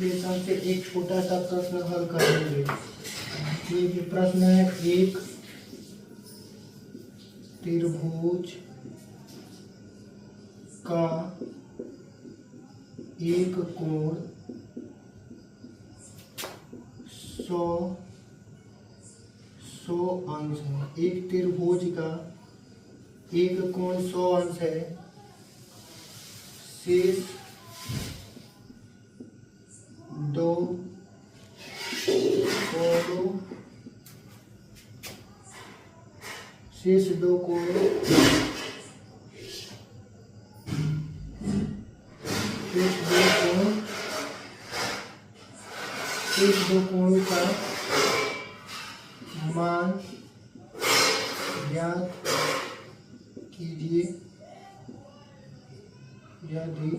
Lesson से एक छोटा सा प्रश्न हल करेंगे। ये जो प्रश्न है, एक त्रिभुज का एक कोण 100 अंश है। एक त्रिभुज का एक कोण 100 अंश है। शेष दो कोणों शेष दो कोणों का मान ज्ञात कीजिए यदि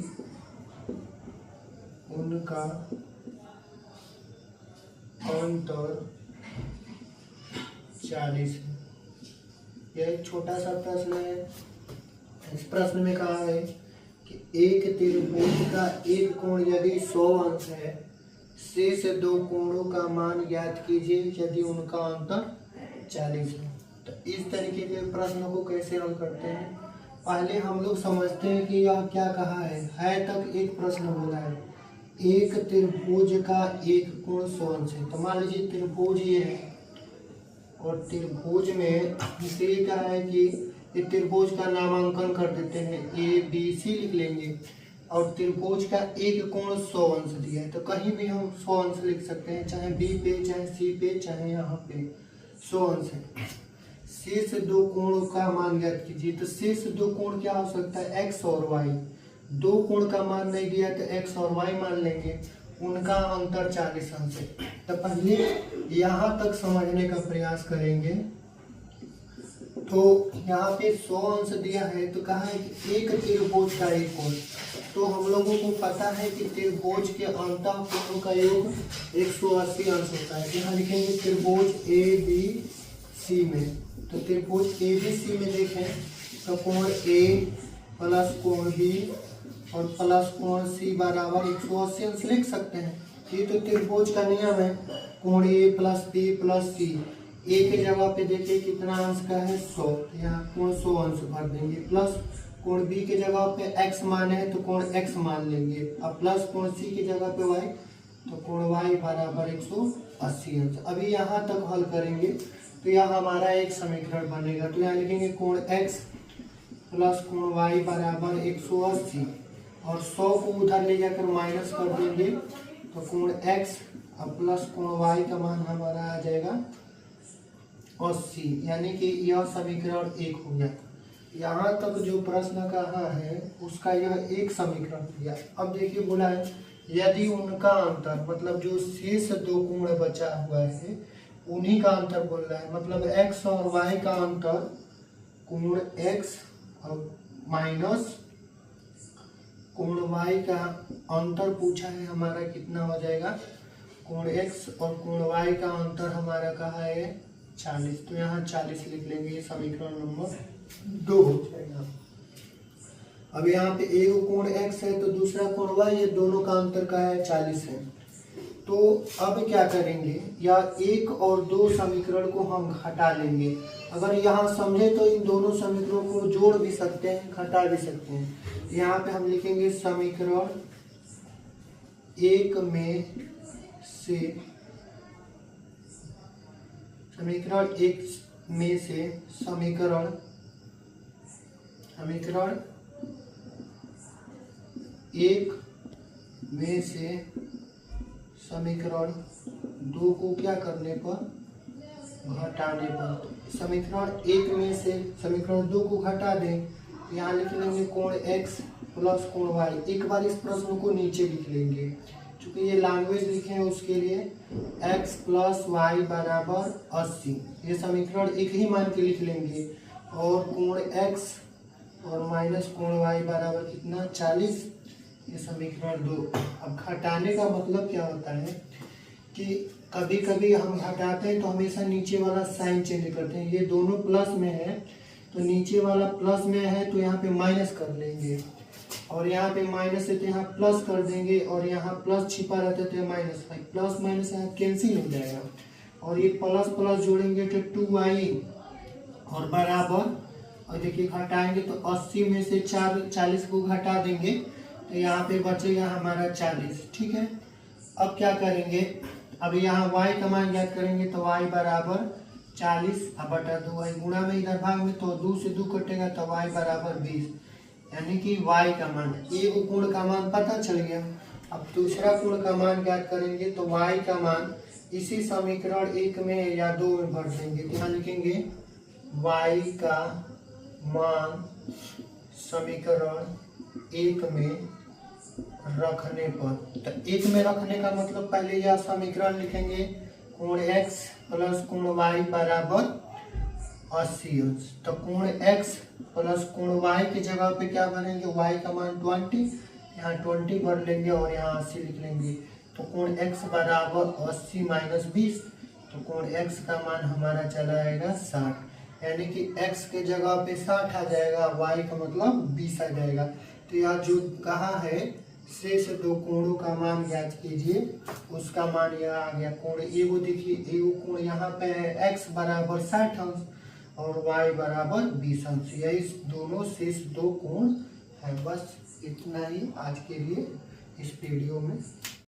उनका अंतर 40 है। यह एक छोटा सा प्रश्न है। इस प्रश्न में कहा है कि एक त्रिभुज का एक कोण यदि 100 अंश है, शेष दो कोणों का मान ज्ञात कीजिए यदि उनका अंतर 40 है। तो इस तरीके के प्रश्नों को कैसे हल करते हैं, पहले हम लोग समझते हैं कि यह क्या कहा है तक एक प्रश्न बोला है। एक त्रिभुज का एक कोण 100 अंश है। तो मान लीजिए त्रिभुज ये है और त्रिभुज में इसे क्या है कि ये त्रिभुज का नामांकन कर देते हैं, ABC लिख लेंगे। और त्रिभुज का एक कोण 100 अंश दिया है, तो कहीं भी हम 100 अंश लिख सकते हैं, चाहे B पे, चाहे C पे, चाहे यहाँ पे 100 अंश है। शेष दो कोणों का मान ज्ञात कीजिए। तो शेष दो कोण क्या हो सकता है, x और y। दो कोण का मान नहीं दिया तो x और y मान लेंगे, उनका अंतर 40 अंश है। तो पहले यहाँ तक समझने का प्रयास करेंगे। तो यहाँ पे 100 अंश दिया है, तो कहा है कि एक त्रिभुज का एक कोण। तो हम लोगों को पता है कि त्रिभुज के अंतः कोणों का योग 180 अंश होता है। यहाँ लिखेंगे त्रिभुज ABC में। तो त्रिभुज ABC में देखें तो कोण A प्लस कोण B और प्लस कोण C बराबर 180 अंश लिख सकते हैं। ये तो त्रिभुज का नियम है, कोण A plus B plus C। A के जगह पे देखिए कितना अंश का है, 100। यहाँ कोण 100 अंश भर देंगे। प्लस कोण B के जगह पे x माने है तो कोण x मान लेंगे। अब प्लस कोण C की जगह पे y, तो कोण y बराबर 180 अंश। अभी यहाँ तक हल करेंगे तो यह हमारा एक समीकरण बनेगा। तो यहाँ लिखेंगे कोण x प्लस कोण y बराबर 180 और 100 को उधर ले जाकर माइनस कर देंगे, तो कोण x और प्लस कोण y का मान हमारा आ जाएगा 80, यानी कि यह समीकरण एक हो गया। यहाँ तक जो प्रश्न कहा है उसका यह एक समीकरण हो गया। अब देखिए बोला है यदि उनका अंतर, मतलब जो शेष दो कोण बचा हुआ है उन्हीं का अंतर बोल रहा है। मतलब x और y का अंतर, कोण x और माइनस कोण y का अंतर पूछा है हमारा, कितना हो जाएगा, कोण x और कोण y का अंतर हमारा कहा है 40। तो यहाँ 40 लिख लेंगे, समीकरण नंबर 2 हो जाएगा। अब यहाँ पे एक कोण x है तो दूसरा कोण y, ये दोनों का अंतर का है 40 है। तो अब क्या करेंगे, या एक और दो समीकरण को हम घटा लेंगे। अगर यहाँ समझे तो इन दोनों समीकरणों को जोड़ भी सकते हैं, घटा भी सकते हैं। यहाँ पे हम लिखेंगे समीकरण एक में से समीकरण एक में से समीकरण 2 को क्या करने पर, घटाने पर। समीकरण 1 में से समीकरण 2 को घटा दें, यहाँ लिख लेंगे कोण x प्लस कोण y। एक बार इस प्रश्न को नीचे लिख लेंगे, क्योंकि ये लैंग्वेज लिखे हैं उसके लिए। x प्लस y बराबर 80, ये समीकरण एक ही मान के लिख लेंगे। और कोण x और माइनस कोण y बराबर कितना, 40, ये समीकरण 2। अब घटाने का मतलब क्या होता है कि कभी कभी हम घटाते हैं तो हमेशा नीचे वाला साइन चेंज करते हैं। ये दोनों प्लस में है तो नीचे वाला प्लस में है तो यहाँ पे माइनस कर लेंगे, और यहाँ पे माइनस है तो यहाँ प्लस कर देंगे, और यहाँ प्लस छिपा रहता है तो माइनस, प्लस माइनस यहाँ कैंसिल हो जाएगा, और ये प्लस प्लस जोड़ेंगे तो 2y और बराबर, और देखिए घटाएंगे तो 80 में से 40 को घटा देंगे तो यहाँ पे बचेगा हमारा 40। ठीक है, अब क्या करेंगे, अब यहाँ y का मान ज्ञात करेंगे तो y बराबर 40 बटा 2y, गुणा में इधर भाग में तो 2 से 2 कटेगा तो y बराबर 20, यानी कि y का मान, एक कोण का मान पता चल गया। अब दूसरा कोण का मान ज्ञात करेंगे तो y का मान इसी समीकरण 1 में या 2 में भर देंगे, तो यहाँ लिखेंगे y का मान समीकरण 1 में रखने पर, तो 1 में रखने का मतलब पहले यह समीकरण लिखेंगे, कोण x प्लस कोण y बराबर 80 अंश, तो कोण x प्लस कोण y की जगह पे क्या बनेंगे, y का मान 20, यहाँ 20 भर लेंगे और यहाँ 80 लिख लेंगे, तो कोण x बराबर 80 माइनस 20, तो कोण x का मान हमारा चला आएगा 60, यानी कि x के जगह पे 60 आ जाएगा, y का मतलब 20 आ जाएगा। तो यह जो कहा है शेष दो कोणों का मान ज्ञात कीजिए, उसका मान यह आ गया। कोण एगो देखिए, एगो कोण यहाँ पे है x बराबर 60 अंश और y बराबर 20 अंश, यही दोनों शेष दो कोण है। बस इतना ही आज के लिए इस वीडियो में।